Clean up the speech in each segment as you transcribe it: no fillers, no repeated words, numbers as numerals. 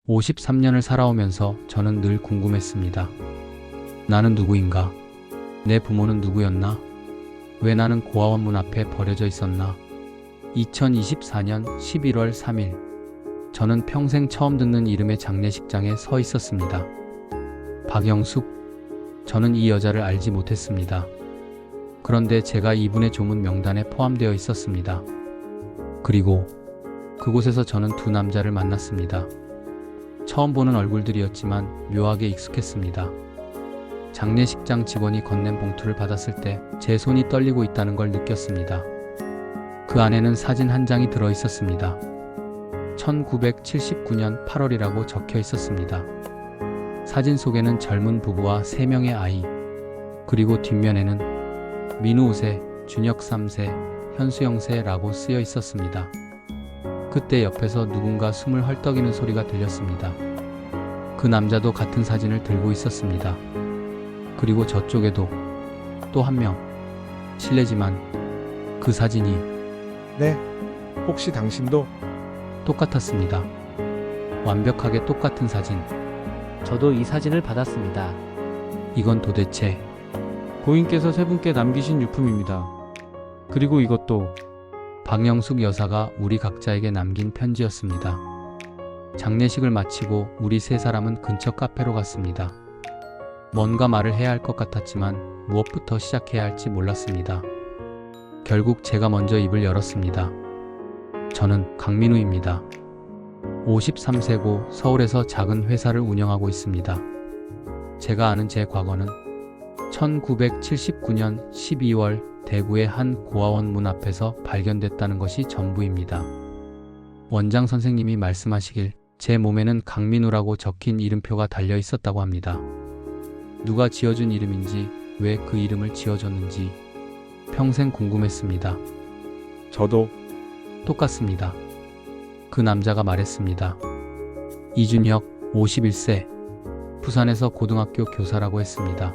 53년을 살아오면서 저는 늘 궁금했습니다. 나는 누구인가? 내 부모는 누구였나? 왜 나는 고아원 문 앞에 버려져 있었나? 2024년 11월 3일, 저는 평생 처음 듣는 이름의 장례식장에 서 있었습니다. 박영숙. 저는 이 여자를 알지 못했습니다. 그런데 제가 이분의 조문 명단에 포함되어 있었습니다. 그리고 그곳에서 저는 두 남자를 만났습니다. 처음 보는 얼굴들이었지만 묘하게 익숙했습니다. 장례식장 직원이 건넨 봉투를 받았을 때 제 손이 떨리고 있다는 걸 느꼈습니다. 그 안에는 사진 한 장이 들어 있었습니다. 1979년 8월이라고 적혀 있었습니다. 사진 속에는 젊은 부부와 3명의 아이, 그리고 뒷면에는 민우 5세, 준혁 3세, 현수 0세라고 쓰여 있었습니다. 그때 옆에서 누군가 숨을 헐떡이는 소리가 들렸습니다. 그 남자도 같은 사진을 들고 있었습니다. 그리고 저쪽에도 또 한 명. 실례지만 그 사진이 네, 혹시 당신도? 똑같았습니다. 완벽하게 똑같은 사진. 저도 이 사진을 받았습니다. 이건 도대체 고인께서 세 분께 남기신 유품입니다. 그리고 이것도 박영숙 여사가 우리 각자에게 남긴 편지였습니다. 장례식을 마치고 우리 세 사람은 근처 카페로 갔습니다. 뭔가 말을 해야 할 것 같았지만 무엇부터 시작해야 할지 몰랐습니다. 결국 제가 먼저 입을 열었습니다. 저는 강민우입니다. 53세고 서울에서 작은 회사를 운영하고 있습니다. 제가 아는 제 과거는 1979년 12월 대구의 한 고아원 문 앞에서 발견됐다는 것이 전부입니다. 원장 선생님이 말씀하시길 제 몸에는 강민우라고 적힌 이름표가 달려 있었다고 합니다. 누가 지어준 이름인지, 왜 그 이름을 지어줬는지 평생 궁금했습니다. 저도. 똑같습니다. 그 남자가 말했습니다. 이준혁, 51세, 부산에서 고등학교 교사라고 했습니다.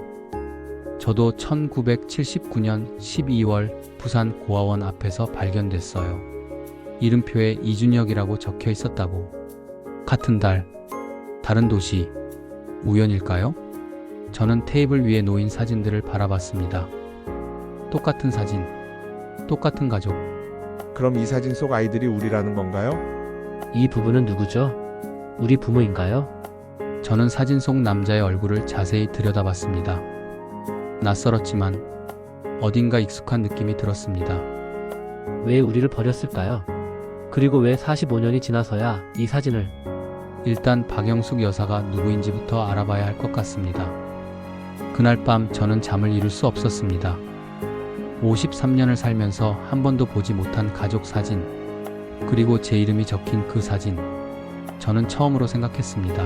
저도 1979년 12월 부산 고아원 앞에서 발견됐어요. 이름표에 이준혁이라고 적혀 있었다고. 같은 달, 다른 도시, 우연일까요? 저는 테이블 위에 놓인 사진들을 바라봤습니다. 똑같은 사진, 똑같은 가족. 그럼 이 사진 속 아이들이 우리라는 건가요? 이 부부는 누구죠? 우리 부모인가요? 저는 사진 속 남자의 얼굴을 자세히 들여다봤습니다. 낯설었지만 어딘가 익숙한 느낌이 들었습니다. 왜 우리를 버렸을까요? 그리고 왜 45년이 지나서야 이 사진을? 일단 박영숙 여사가 누구인지부터 알아봐야 할 것 같습니다. 그날 밤 저는 잠을 이룰 수 없었습니다. 53년을 살면서 한 번도 보지 못한 가족 사진, 그리고 제 이름이 적힌 그 사진. 저는 처음으로 생각했습니다.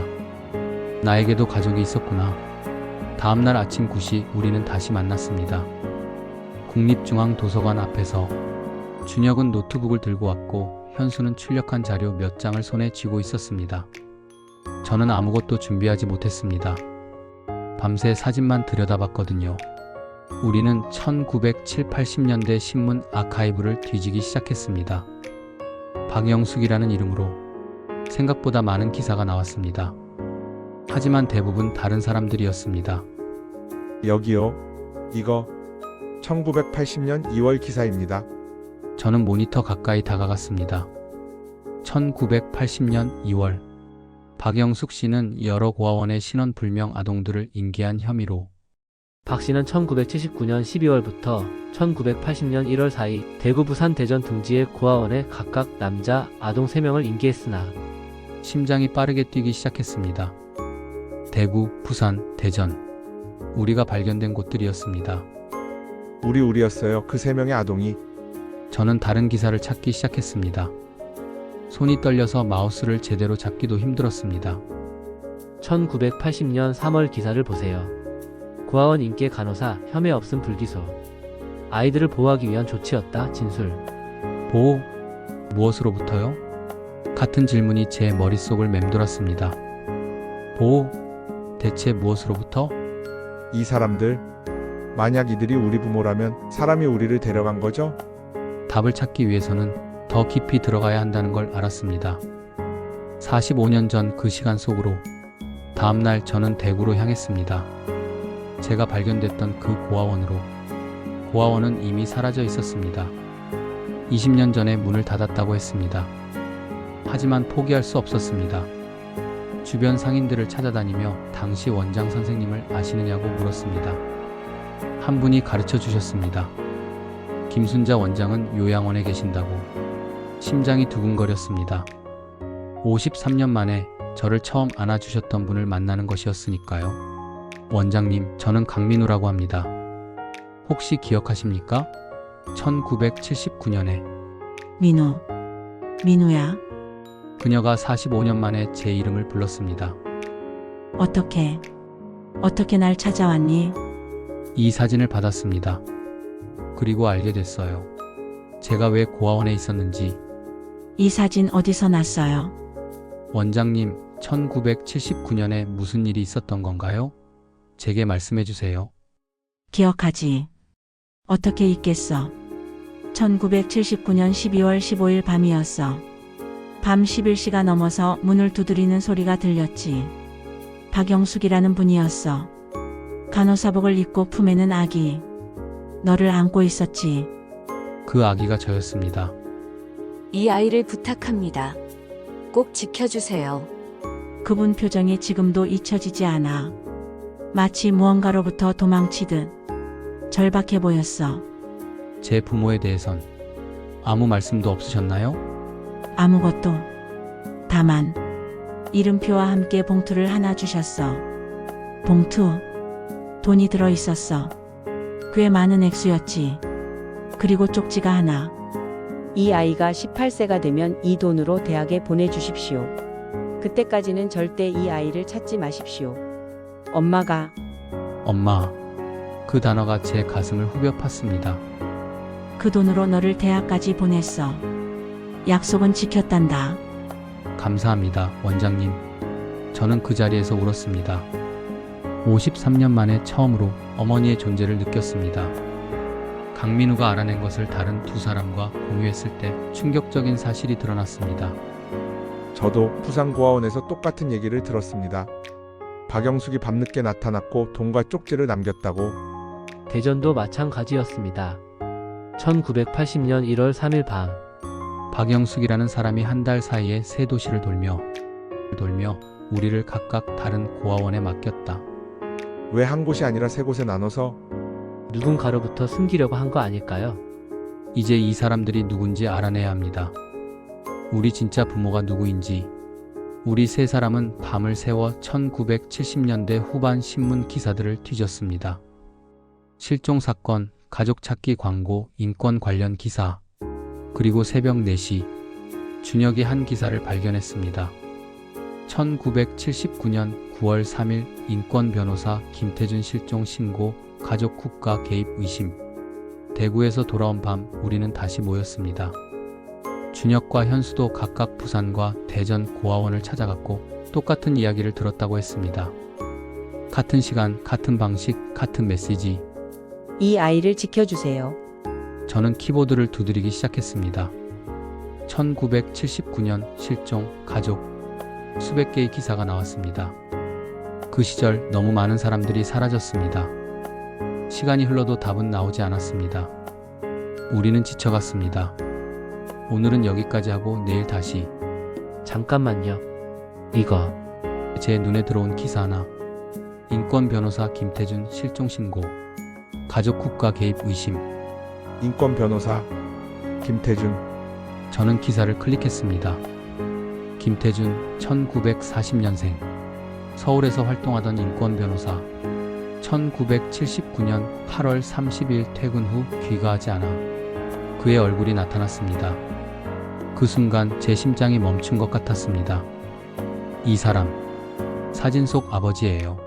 나에게도 가족이 있었구나. 다음날 아침 9시 우리는 다시 만났습니다. 국립중앙도서관 앞에서 준혁은 노트북을 들고 왔고 현수는 출력한 자료 몇 장을 손에 쥐고 있었습니다. 저는 아무것도 준비하지 못했습니다. 밤새 사진만 들여다봤거든요. 우리는 1970, 80년대 신문 아카이브를 뒤지기 시작했습니다. 박영숙이라는 이름으로 생각보다 많은 기사가 나왔습니다. 하지만 대부분 다른 사람들이었습니다. 여기요. 이거 1980년 2월 기사입니다. 저는 모니터 가까이 다가갔습니다. 1980년 2월, 박영숙 씨는 여러 고아원의 신원불명 아동들을 인계한 혐의로 박 씨는 1979년 12월부터 1980년 1월 사이 대구, 부산, 대전 등지의 고아원에 각각 남자, 아동 3명을 인계했으나 심장이 빠르게 뛰기 시작했습니다. 대구, 부산, 대전. 우리가 발견된 곳들이었습니다. 우리였어요. 그 3명의 아동이. 저는 다른 기사를 찾기 시작했습니다. 손이 떨려서 마우스를 제대로 잡기도 힘들었습니다. 1980년 3월 기사를 보세요. 고아원 인계 간호사 혐의 없음 불기소. 아이들을 보호하기 위한 조치였다. 진술. 보호? 무엇으로부터요? 같은 질문이 제 머릿속을 맴돌았습니다. 보호? 대체 무엇으로부터? 이 사람들. 만약 이들이 우리 부모라면 사람이 우리를 데려간 거죠? 답을 찾기 위해서는 더 깊이 들어가야 한다는 걸 알았습니다. 45년 전 그 시간 속으로 다음날 저는 대구로 향했습니다. 제가 발견됐던 그 고아원으로. 고아원은 이미 사라져 있었습니다. 20년 전에 문을 닫았다고 했습니다. 하지만 포기할 수 없었습니다. 주변 상인들을 찾아다니며 당시 원장 선생님을 아시느냐고 물었습니다. 한 분이 가르쳐 주셨습니다. 김순자 원장은 요양원에 계신다고. 심장이 두근거렸습니다. 53년 만에 저를 처음 안아주셨던 분을 만나는 것이었으니까요. 원장님, 저는 강민우라고 합니다. 혹시 기억하십니까? 1979년에 민우야, 그녀가 45년 만에 제 이름을 불렀습니다. 어떻게 날 찾아왔니? 이 사진을 받았습니다. 그리고 알게 됐어요. 제가 왜 고아원에 있었는지. 이 사진 어디서 났어요? 원장님, 1979년에 무슨 일이 있었던 건가요? 제게 말씀해 주세요. 기억하지? 어떻게 잊겠어? 1979년 12월 15일 밤이었어. 밤 11시가 넘어서 문을 두드리는 소리가 들렸지. 박영숙이라는 분이었어. 간호사복을 입고 품에는 아기. 너를 안고 있었지. 그 아기가 저였습니다. 이 아이를 부탁합니다. 꼭 지켜주세요. 그분 표정이 지금도 잊혀지지 않아. 마치 무언가로부터 도망치듯 절박해 보였어. 제 부모에 대해선 아무 말씀도 없으셨나요? 아무것도. 다만 이름표와 함께 봉투를 하나 주셨어. 봉투. 돈이 들어 있었어. 꽤 많은 액수였지. 그리고 쪽지가 하나. 이 아이가 18세가 되면 이 돈으로 대학에 보내주십시오. 그때까지는 절대 이 아이를 찾지 마십시오. 엄마가. 엄마. 그 단어가 제 가슴을 후벼 팠습니다. 그 돈으로 너를 대학까지 보냈어. 약속은 지켰단다. 감사합니다, 원장님. 저는 그 자리에서 울었습니다. 53년 만에 처음으로 어머니의 존재를 느꼈습니다. 강민우가 알아낸 것을 다른 두 사람과 공유했을 때 충격적인 사실이 드러났습니다. 저도 부산고아원에서 똑같은 얘기를 들었습니다. 박영숙이 밤늦게 나타났고 돈과 쪽지를 남겼다고. 대전도 마찬가지였습니다. 1980년 1월 3일 밤, 박영숙이라는 사람이 한 달 사이에 세 도시를 돌며 우리를 각각 다른 고아원에 맡겼다. 왜 한 곳이 아니라 세 곳에 나눠서? 누군가로부터 숨기려고 한 거 아닐까요? 이제 이 사람들이 누군지 알아내야 합니다. 우리 진짜 부모가 누구인지. 우리 세 사람은 밤을 새워 1970년대 후반 신문 기사들을 뒤졌습니다. 실종 사건, 가족 찾기 광고, 인권 관련 기사, 그리고 새벽 4시 준혁이 한 기사를 발견했습니다. 1979년 9월 3일 인권 변호사 김태준 실종 신고, 가족 국가 개입 의심. 대구에서 돌아온 밤 우리는 다시 모였습니다. 준혁과 현수도 각각 부산과 대전 고아원을 찾아갔고 똑같은 이야기를 들었다고 했습니다. 같은 시간, 같은 방식, 같은 메시지. 이 아이를 지켜주세요. 저는 키보드를 두드리기 시작했습니다. 1979년 실종, 가족. 수백 개의 기사가 나왔습니다. 그 시절 너무 많은 사람들이 사라졌습니다. 시간이 흘러도 답은 나오지 않았습니다. 우리는 지쳐갔습니다. 오늘은 여기까지 하고 내일 다시. 잠깐만요. 이거 제 눈에 들어온 기사 하나. 인권 변호사 김태준 실종 신고, 가족 국가 개입 의심. 인권 변호사 김태준. 저는 기사를 클릭했습니다. 김태준 1940년생. 서울에서 활동하던 인권 변호사. 1979년 8월 30일 퇴근 후 귀가하지 않아 그의 얼굴이 나타났습니다. 그 순간 제 심장이 멈춘 것 같았습니다. 이 사람, 사진 속 아버지예요.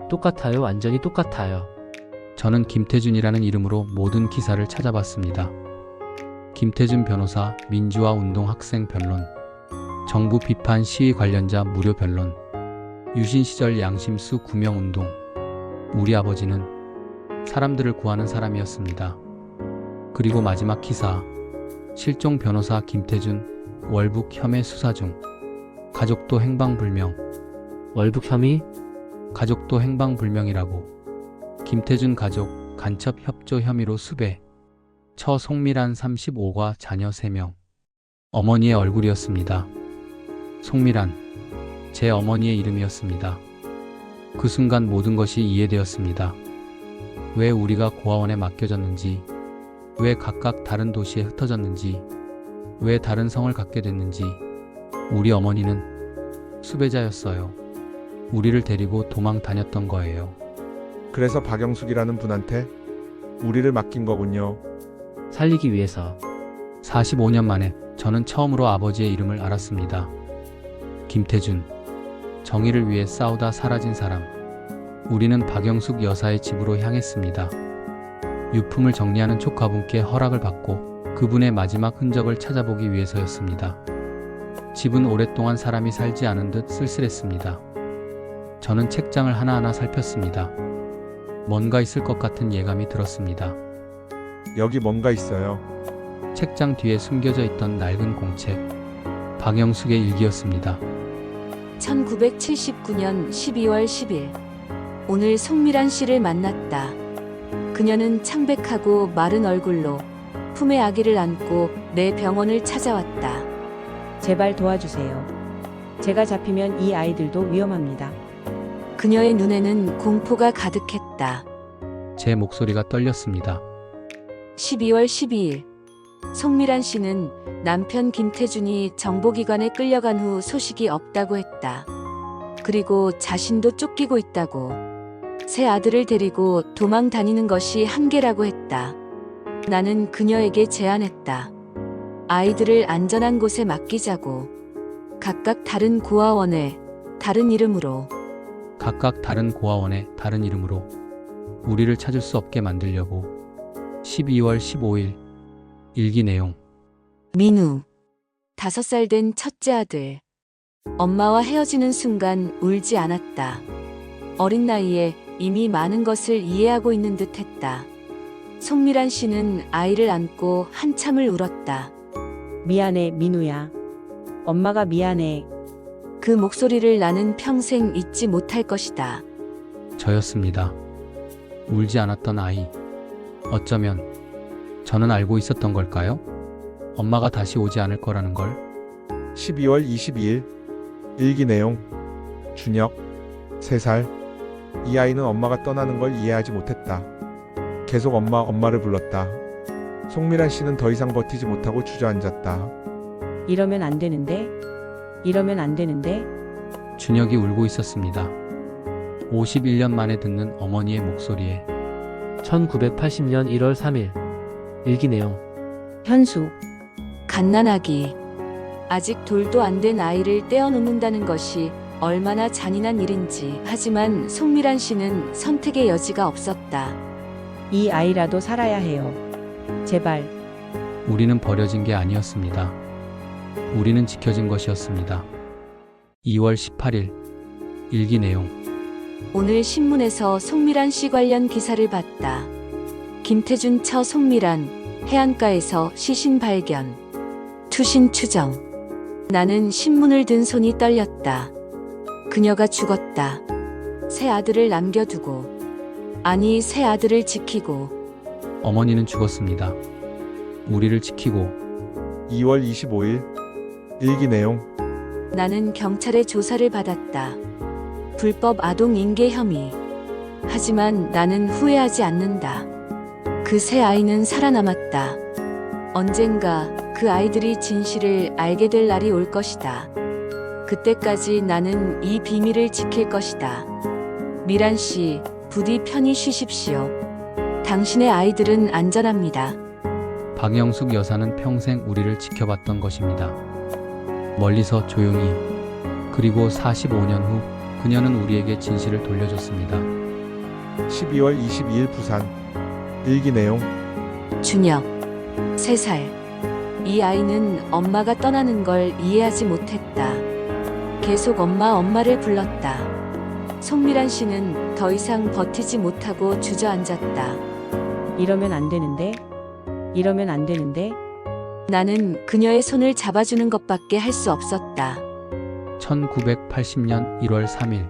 똑같아요. 완전히 똑같아요. 저는 김태준이라는 이름으로 모든 기사를 찾아봤습니다. 김태준 변호사 민주화 운동 학생 변론, 정부 비판 시위 관련자 무료 변론, 유신 시절 양심수 구명 운동. 우리 아버지는 사람들을 구하는 사람이었습니다. 그리고 마지막 기사, 실종 변호사 김태준 월북 혐의 수사 중. 가족도 행방불명. 월북 혐의? 가족도 행방불명이라고. 김태준 가족 간첩 협조 혐의로 수배. 처 송미란 35과 자녀 3명. 어머니의 얼굴이었습니다. 송미란. 제 어머니의 이름이었습니다. 그 순간 모든 것이 이해되었습니다. 왜 우리가 고아원에 맡겨졌는지, 왜 각각 다른 도시에 흩어졌는지, 왜 다른 성을 갖게 됐는지. 우리 어머니는 수배자였어요. 우리를 데리고 도망 다녔던 거예요. 그래서 박영숙이라는 분한테 우리를 맡긴 거군요. 살리기 위해서. 45년 만에 저는 처음으로 아버지의 이름을 알았습니다. 김태준. 정의를 위해 싸우다 사라진 사람. 우리는 박영숙 여사의 집으로 향했습니다. 유품을 정리하는 조카분께 허락을 받고 그분의 마지막 흔적을 찾아보기 위해서였습니다. 집은 오랫동안 사람이 살지 않은 듯 쓸쓸했습니다. 저는 책장을 하나하나 살폈습니다. 뭔가 있을 것 같은 예감이 들었습니다. 여기 뭔가 있어요. 책장 뒤에 숨겨져 있던 낡은 공책. 박영숙의 일기였습니다. 1979년 12월 10일. 오늘 송미란 씨를 만났다. 그녀는 창백하고 마른 얼굴로 품에 아기를 안고 내 병원을 찾아왔다. 제발 도와주세요. 제가 잡히면 이 아이들도 위험합니다. 그녀의 눈에는 공포가 가득했다. 제 목소리가 떨렸습니다. 12월 12일. 송미란 씨는 남편 김태준이 정보기관에 끌려간 후 소식이 없다고 했다. 그리고 자신도 쫓기고 있다고. 새 아들을 데리고 도망 다니는 것이 한계라고 했다. 나는 그녀에게 제안했다. 아이들을 안전한 곳에 맡기자고. 각각 다른 고아원에 다른 이름으로. 각각 다른 고아원의 다른 이름으로 우리를 찾을 수 없게 만들려고. 12월 15일. 일기 내용. 민우. 5살 된 첫째 아들. 엄마와 헤어지는 순간 울지 않았다. 어린 나이에 이미 많은 것을 이해하고 있는 듯 했다. 송미란 씨는 아이를 안고 한참을 울었다. 미안해, 민우야. 엄마가 미안해. 그 목소리를 나는 평생 잊지 못할 것이다. 저였습니다. 울지 않았던 아이. 어쩌면 저는 알고 있었던 걸까요? 엄마가 다시 오지 않을 거라는 걸. 12월 22일. 일기 내용. 준혁. 3살. 이 아이는 엄마가 떠나는 걸 이해하지 못했다. 계속 엄마를 불렀다. 송미란 씨는 더 이상 버티지 못하고 주저앉았다. 이러면 안 되는데? 이러면 안 되는데? 준혁이 울고 있었습니다. 51년 만에 듣는 어머니의 목소리에. 1980년 1월 3일. 일기 내용. 현수. 갓난아기. 아직 돌도 안 된 아이를 떼어놓는다는 것이 얼마나 잔인한 일인지. 하지만 송미란 씨는 선택의 여지가 없었다. 이 아이라도 살아야 해요. 제발. 우리는 버려진 게 아니었습니다. 우리는 지켜진 것이었습니다. 2월 18일. 일기 내용. 오늘 신문에서 송미란 씨 관련 기사를 봤다. 김태준 처 송미란 해안가에서 시신 발견. 투신 추정. 나는 신문을 든 손이 떨렸다. 그녀가 죽었다. 새 아들을 남겨두고. 아니, 새 아들을 지키고. 어머니는 죽었습니다. 우리를 지키고. 2월 25일. 일기 내용. 나는 경찰의 조사를 받았다. 불법 아동 인계 혐의. 하지만 나는 후회하지 않는다. 그 새 아이는 살아남았다. 언젠가 그 아이들이 진실을 알게 될 날이 올 것이다. 그때까지 나는 이 비밀을 지킬 것이다. 미란 씨, 부디 편히 쉬십시오. 당신의 아이들은 안전합니다. 박영숙 여사는 평생 우리를 지켜봤던 것입니다. 멀리서 조용히. 그리고 45년 후 그녀는 우리에게 진실을 돌려줬습니다. 12월 22일 부산. 일기 내용. 준혁. 3살. 이 아이는 엄마가 떠나는 걸 이해하지 못했다. 계속 엄마를 불렀다. 송미란 씨는 더 이상 버티지 못하고 주저앉았다. 이러면 안 되는데? 이러면 안 되는데? 나는 그녀의 손을 잡아주는 것밖에 할 수 없었다. 1980년 1월 3일.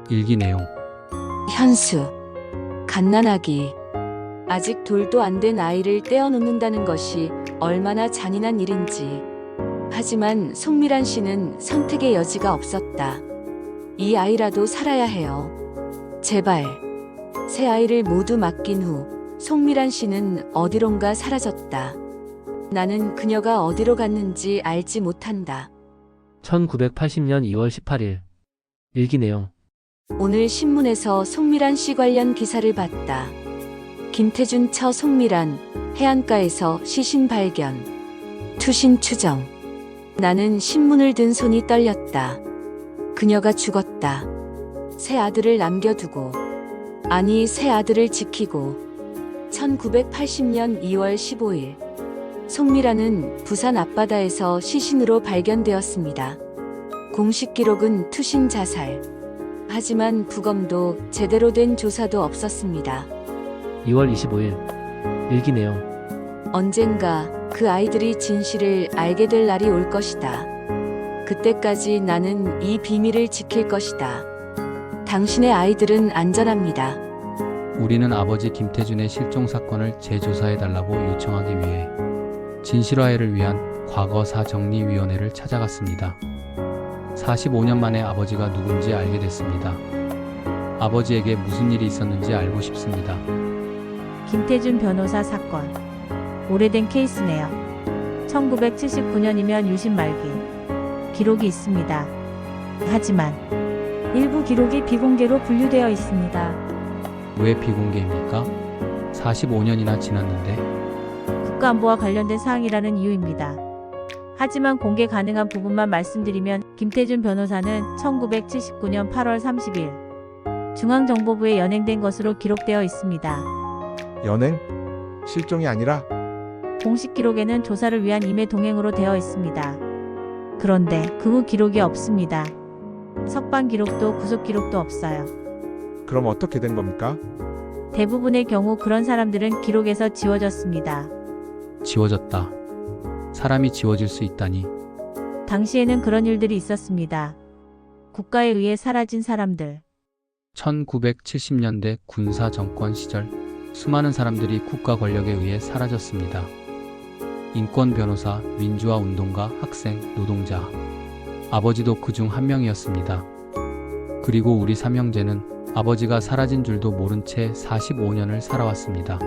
일기 내용. 현수. 갓난아기. 아직 돌도 안 된 아이를 떼어놓는다는 것이 얼마나 잔인한 일인지. 하지만 송미란 씨는 선택의 여지가 없었다. 이 아이라도 살아야 해요. 제발. 새 아이를 모두 맡긴 후 송미란 씨는 어디론가 사라졌다. 나는 그녀가 어디로 갔는지 알지 못한다. 1980년 2월 18일. 일기 내용. 오늘 신문에서 송미란 씨 관련 기사를 봤다. 김태준 처 송미란 해안가에서 시신 발견. 투신 추정. 나는 신문을 든 손이 떨렸다. 그녀가 죽었다. 새 아들을 남겨두고, 아니 새 아들을 지키고. 1980년 2월 15일. 송미란은 부산 앞바다에서 시신으로 발견되었습니다. 공식 기록은 투신 자살. 하지만 부검도 제대로 된 조사도 없었습니다. 2월 25일. 일기 내용. 언젠가 그 아이들이 진실을 알게 될 날이 올 것이다. 그때까지 나는 이 비밀을 지킬 것이다. 당신의 아이들은 안전합니다. 우리는 아버지 김태준의 실종 사건을 재조사해달라고 요청하기 위해 진실화해를 위한 과거사 정리위원회를 찾아갔습니다. 45년 만에 아버지가 누군지 알게 됐습니다. 아버지에게 무슨 일이 있었는지 알고 싶습니다. 김태준 변호사 사건. 오래된 케이스네요. 1979년이면 유신 말기. 기록이 있습니다. 하지만 일부 기록이 비공개로 분류되어 있습니다. 왜 비공개입니까? 45년이나 지났는데. 국가안보와 관련된 사항이라는 이유입니다. 하지만 공개 가능한 부분만 말씀드리면 김태준 변호사는 1979년 8월 30일 중앙정보부에 연행된 것으로 기록되어 있습니다. 연행? 실종이 아니라 공식 기록에는 조사를 위한 임의 동행으로 되어 있습니다. 그런데 그 후 기록이 없습니다. 석방 기록도 구속 기록도 없어요. 그럼 어떻게 된 겁니까? 대부분의 경우 그런 사람들은 기록에서 지워졌습니다. 지워졌다. 사람이 지워질 수 있다니. 당시에는 그런 일들이 있었습니다. 국가에 의해 사라진 사람들. 1970년대 군사 정권 시절 수많은 사람들이 국가 권력에 의해 사라졌습니다. 인권 변호사, 민주화 운동가, 학생, 노동자. 아버지도 그중 한 명이었습니다. 그리고 우리 삼형제는 아버지가 사라진 줄도 모른 채 45년을 살아왔습니다.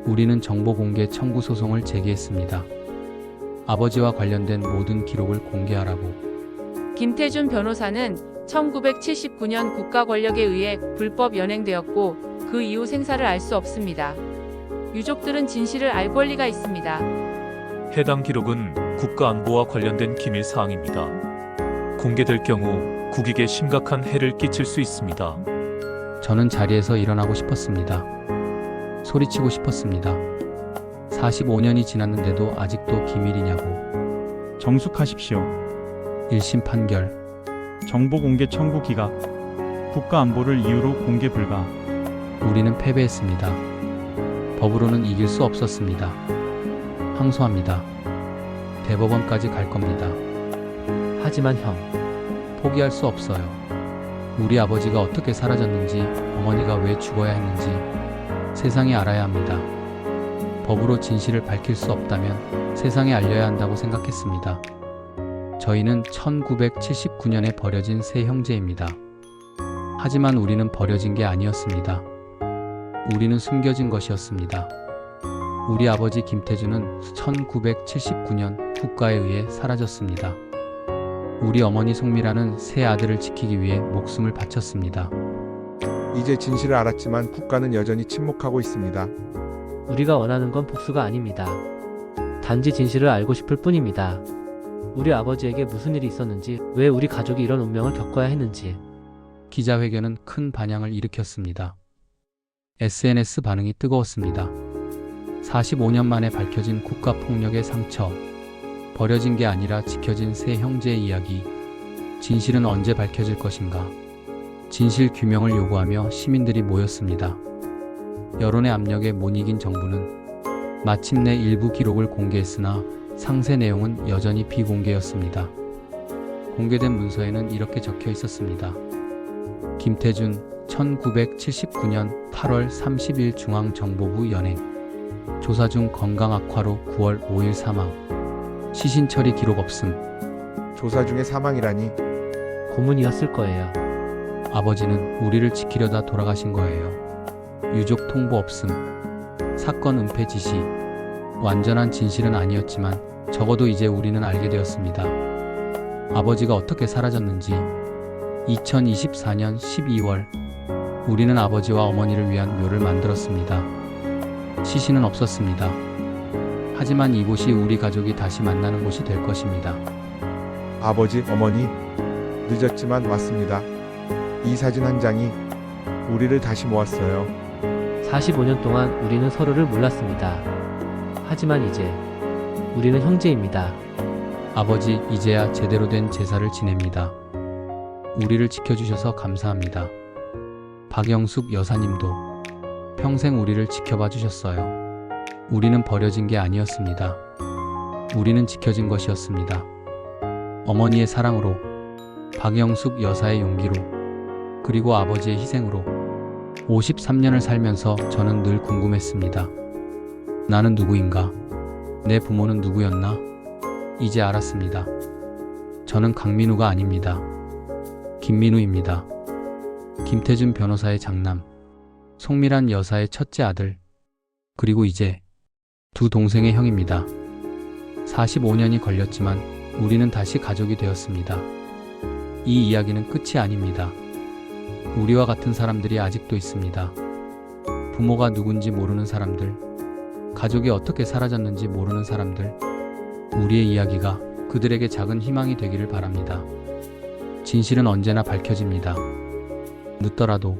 우리는 정보 공개 청구 소송을 제기했습니다. 아버지와 관련된 모든 기록을 공개하라고. 김태준 변호사는 1979년 국가 권력에 의해 불법 연행되었고 그 이후 생사를 알 수 없습니다. 유족들은 진실을 알 권리가 있습니다. 해당 기록은 국가안보와 관련된 기밀 사항입니다. 공개될 경우 국익에 심각한 해를 끼칠 수 있습니다. 저는 자리에서 일어나고 싶었습니다. 소리치고 싶었습니다. 45년이 지났는데도 아직도 기밀이냐고. 정숙하십시오. 1심 판결. 정보 공개 청구 기각. 국가안보를 이유로 공개 불가. 우리는 패배했습니다. 법으로는 이길 수 없었습니다. 항소합니다. 대법원까지 갈 겁니다. 하지만 형. 포기할 수 없어요. 우리 아버지가 어떻게 사라졌는지, 어머니가 왜 죽어야 했는지 세상이 알아야 합니다. 법으로 진실을 밝힐 수 없다면 세상에 알려야 한다고 생각했습니다. 저희는 1979년에 버려진 세 형제입니다. 하지만 우리는 버려진 게 아니었습니다. 우리는 숨겨진 것이었습니다. 우리 아버지 김태준은 1979년 국가에 의해 사라졌습니다. 우리 어머니 송미라는 세 아들을 지키기 위해 목숨을 바쳤습니다. 이제 진실을 알았지만 국가는 여전히 침묵하고 있습니다. 우리가 원하는 건 복수가 아닙니다. 단지 진실을 알고 싶을 뿐입니다. 우리 아버지에게 무슨 일이 있었는지, 왜 우리 가족이 이런 운명을 겪어야 했는지. 기자회견은 큰 반향을 일으켰습니다. SNS 반응이 뜨거웠습니다. 45년 만에 밝혀진 국가폭력의 상처, 버려진 게 아니라 지켜진 세 형제의 이야기. 진실은 언제 밝혀질 것인가? 진실 규명을 요구하며 시민들이 모였습니다. 여론의 압력에 못 이긴 정부는 마침내 일부 기록을 공개했으나 상세 내용은 여전히 비공개였습니다. 공개된 문서에는 이렇게 적혀 있었습니다. 김태준 1979년 8월 30일 중앙정보부 연행. 조사 중 건강 악화로 9월 5일 사망. 시신 처리 기록 없음. 조사 중에 사망이라니. 고문이었을 거예요. 아버지는 우리를 지키려다 돌아가신 거예요. 유족 통보 없음. 사건 은폐 지시. 완전한 진실은 아니었지만 적어도 이제 우리는 알게 되었습니다. 아버지가 어떻게 사라졌는지. 2024년 12월 우리는 아버지와 어머니를 위한 묘를 만들었습니다. 시신은 없었습니다. 하지만 이곳이 우리 가족이 다시 만나는 곳이 될 것입니다. 아버지, 어머니, 늦었지만 왔습니다. 이 사진 한 장이 우리를 다시 모았어요. 45년 동안 우리는 서로를 몰랐습니다. 하지만 이제 우리는 형제입니다. 아버지, 이제야 제대로 된 제사를 지냅니다. 우리를 지켜주셔서 감사합니다. 박영숙 여사님도 평생 우리를 지켜봐 주셨어요. 우리는 버려진 게 아니었습니다. 우리는 지켜진 것이었습니다. 어머니의 사랑으로, 박영숙 여사의 용기로, 그리고 아버지의 희생으로 53년을 살면서 저는 늘 궁금했습니다. 나는 누구인가? 내 부모는 누구였나? 이제 알았습니다. 저는 강민우가 아닙니다. 김민우입니다. 김태준 변호사의 장남, 송미란 여사의 첫째 아들, 그리고 이제 두 동생의 형입니다. 45년이 걸렸지만 우리는 다시 가족이 되었습니다. 이 이야기는 끝이 아닙니다. 우리와 같은 사람들이 아직도 있습니다. 부모가 누군지 모르는 사람들, 가족이 어떻게 사라졌는지 모르는 사람들, 우리의 이야기가 그들에게 작은 희망이 되기를 바랍니다. 진실은 언제나 밝혀집니다. 늦더라도